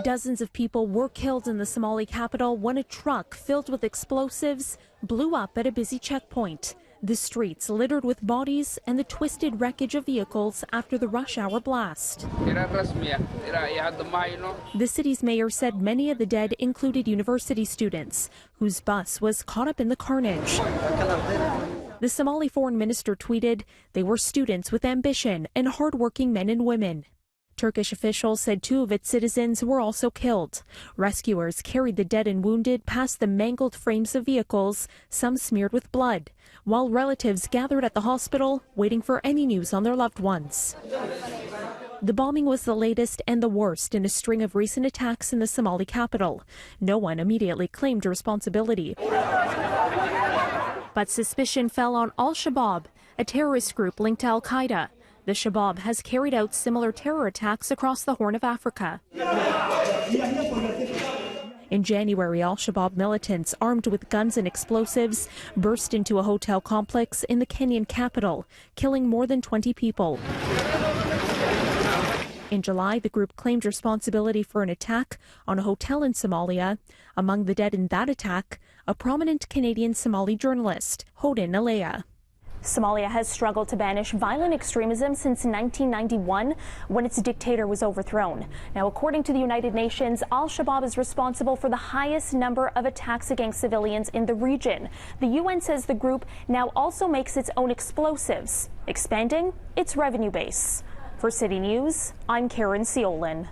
Dozens of people were killed in the Somali capital when a truck filled with explosives blew up at a busy checkpoint. The streets littered with bodies and the twisted wreckage of vehicles after the rush hour blast. The city's mayor said many of the dead included university students, whose bus was caught up in the carnage. The Somali foreign minister tweeted, "They were students with ambition and hardworking men and women." Turkish officials said 2 of its citizens were also killed. Rescuers carried the dead and wounded past the mangled frames of vehicles, some smeared with blood, while relatives gathered at the hospital waiting for any news on their loved ones. The bombing was the latest and the worst in a string of recent attacks in the Somali capital. No one immediately claimed responsibility. But suspicion fell on Al-Shabaab, a terrorist group linked to Al-Qaeda. The Shabaab has carried out similar terror attacks across the Horn of Africa. In January, Al-Shabaab militants armed with guns and explosives burst into a hotel complex in the Kenyan capital, killing more than 20 people. In July, the group claimed responsibility for an attack on a hotel in Somalia. Among the dead in that attack, a prominent Canadian Somali journalist, Hodin Alea. Somalia has struggled to banish violent extremism since 1991, when its dictator was overthrown. Now, according to the United Nations, Al-Shabaab is responsible for the highest number of attacks against civilians in the region. The UN says the group now also makes its own explosives, expanding its revenue base. For City News, I'm Caryn Ceolin.